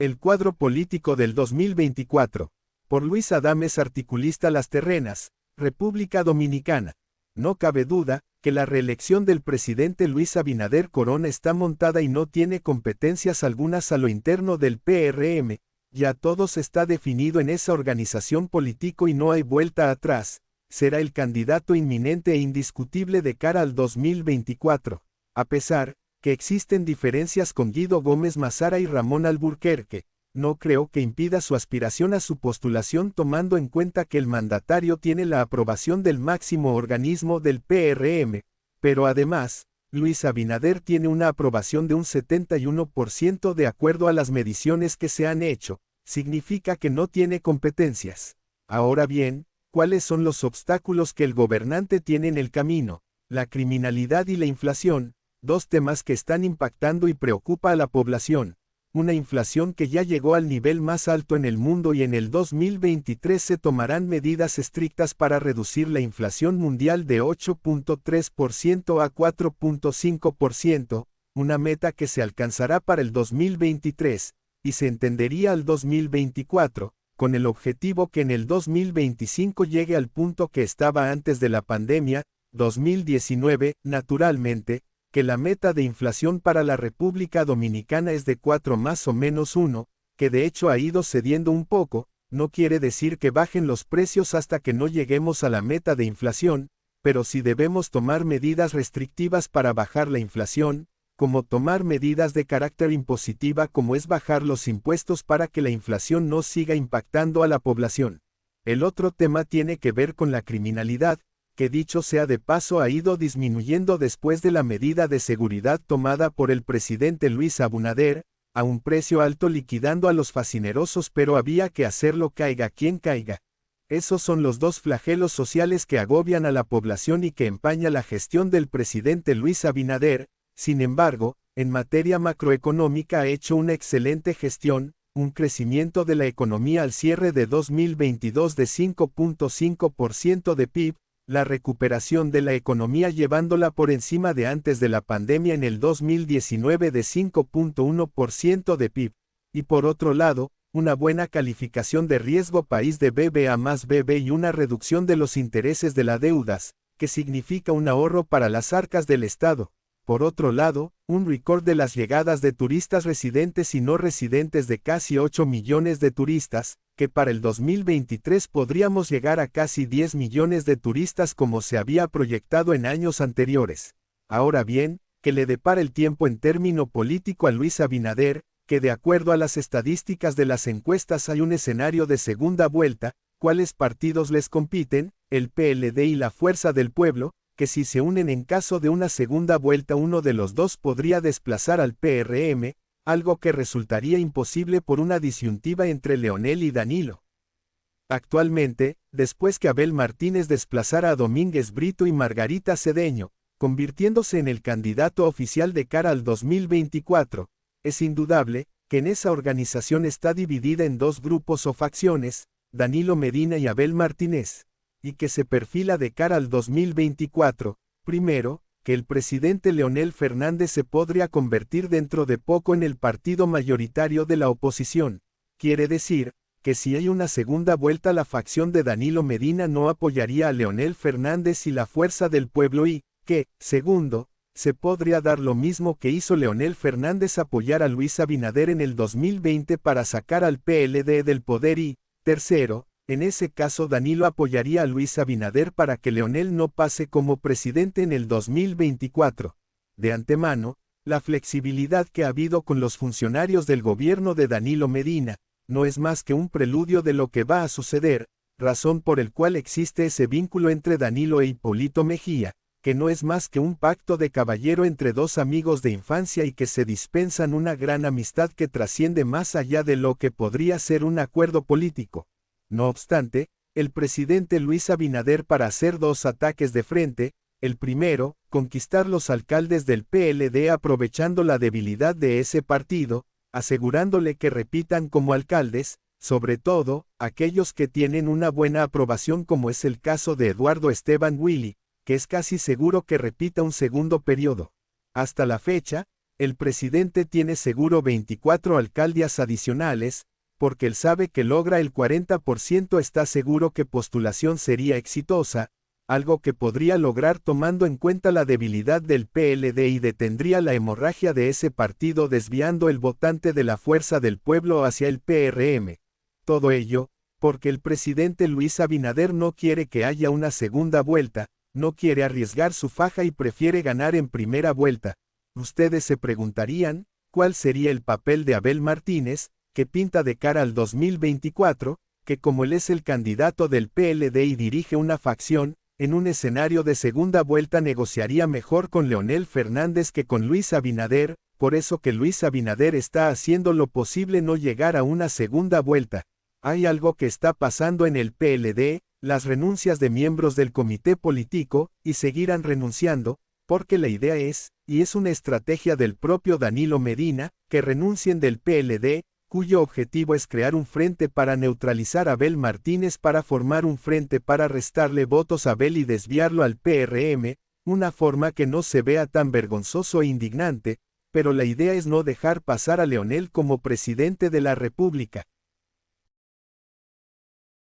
El cuadro político del 2024. Por Luis Adames, articulista Las Terrenas, República Dominicana. No cabe duda que la reelección del presidente Luis Abinader Corona está montada y no tiene competencias algunas a lo interno del PRM. Ya todo está definido en esa organización político y no hay vuelta atrás. Será el candidato inminente e indiscutible de cara al 2024. A pesar que existen diferencias con Guido Gómez Mazara y Ramón Alburquerque, no creo que impida su aspiración a su postulación tomando en cuenta que el mandatario tiene la aprobación del máximo organismo del PRM, pero además, Luis Abinader tiene una aprobación de un 71% de acuerdo a las mediciones que se han hecho, significa que no tiene competencias. Ahora bien, ¿cuáles son los obstáculos que el gobernante tiene en el camino? La criminalidad y la inflación, dos temas que están impactando y preocupa a la población. Una inflación que ya llegó al nivel más alto en el mundo y en el 2023 se tomarán medidas estrictas para reducir la inflación mundial de 8.3% a 4.5%, una meta que se alcanzará para el 2023, y se entendería al 2024, con el objetivo que en el 2025 llegue al punto que estaba antes de la pandemia, 2019, naturalmente, que la meta de inflación para la República Dominicana es de 4 más o menos 1, que de hecho ha ido cediendo un poco, no quiere decir que bajen los precios hasta que no lleguemos a la meta de inflación, pero sí debemos tomar medidas restrictivas para bajar la inflación, como tomar medidas de carácter impositiva como es bajar los impuestos para que la inflación no siga impactando a la población. El otro tema tiene que ver con la criminalidad, que dicho sea de paso ha ido disminuyendo después de la medida de seguridad tomada por el presidente Luis Abinader, a un precio alto liquidando a los fascinerosos, pero había que hacerlo caiga quien caiga. Esos son los dos flagelos sociales que agobian a la población y que empaña la gestión del presidente Luis Abinader. Sin embargo, en materia macroeconómica ha hecho una excelente gestión, un crecimiento de la economía al cierre de 2022 de 5.5% de PIB, la recuperación de la economía llevándola por encima de antes de la pandemia en el 2019 de 5.1% de PIB, y por otro lado, una buena calificación de riesgo país de BBA más BB y una reducción de los intereses de las deudas, que significa un ahorro para las arcas del Estado. Por otro lado, un récord de las llegadas de turistas residentes y no residentes de casi 8 millones de turistas, que para el 2023 podríamos llegar a casi 10 millones de turistas como se había proyectado en años anteriores. Ahora bien, ¿qué le depara el tiempo en término político a Luis Abinader? Que de acuerdo a las estadísticas de las encuestas hay un escenario de segunda vuelta. ¿Cuáles partidos les compiten? El PLD y la Fuerza del Pueblo, que si se unen en caso de una segunda vuelta uno de los dos podría desplazar al PRM, algo que resultaría imposible por una disyuntiva entre Leonel y Danilo. Actualmente, después que Abel Martínez desplazara a Domínguez Brito y Margarita Cedeño, convirtiéndose en el candidato oficial de cara al 2024, es indudable que en esa organización está dividida en dos grupos o facciones, Danilo Medina y Abel Martínez, y que se perfila de cara al 2024, primero, que el presidente Leonel Fernández se podría convertir dentro de poco en el partido mayoritario de la oposición. Quiere decir, que si hay una segunda vuelta la facción de Danilo Medina no apoyaría a Leonel Fernández y la Fuerza del Pueblo y, que, segundo, se podría dar lo mismo que hizo Leonel Fernández apoyar a Luis Abinader en el 2020 para sacar al PLD del poder y, tercero, en ese caso Danilo apoyaría a Luis Abinader para que Leonel no pase como presidente en el 2024. De antemano, la flexibilidad que ha habido con los funcionarios del gobierno de Danilo Medina, no es más que un preludio de lo que va a suceder, razón por el cual existe ese vínculo entre Danilo e Hipólito Mejía, que no es más que un pacto de caballero entre dos amigos de infancia y que se dispensan una gran amistad que trasciende más allá de lo que podría ser un acuerdo político. No obstante, el presidente Luis Abinader para hacer dos ataques de frente, el primero, conquistar los alcaldes del PLD aprovechando la debilidad de ese partido, asegurándole que repitan como alcaldes, sobre todo, aquellos que tienen una buena aprobación como es el caso de Eduardo Esteban Willy, que es casi seguro que repita un segundo periodo. Hasta la fecha, el presidente tiene seguro 24 alcaldías adicionales, porque él sabe que logra el 40% está seguro que postulación sería exitosa, algo que podría lograr tomando en cuenta la debilidad del PLD y detendría la hemorragia de ese partido desviando el votante de la Fuerza del Pueblo hacia el PRM. Todo ello, porque el presidente Luis Abinader no quiere que haya una segunda vuelta, no quiere arriesgar su faja y prefiere ganar en primera vuelta. Ustedes se preguntarían, ¿cuál sería el papel de Abel Martínez, que pinta de cara al 2024, que como él es el candidato del PLD y dirige una facción, en un escenario de segunda vuelta negociaría mejor con Leonel Fernández que con Luis Abinader, por eso que Luis Abinader está haciendo lo posible no llegar a una segunda vuelta? Hay algo que está pasando en el PLD, las renuncias de miembros del comité político, y seguirán renunciando, porque la idea es, y es una estrategia del propio Danilo Medina, que renuncien del PLD, cuyo objetivo es crear un frente para neutralizar a Abel Martínez para formar un frente para restarle votos a Abel y desviarlo al PRM, una forma que no se vea tan vergonzoso e indignante, pero la idea es no dejar pasar a Leonel como presidente de la República.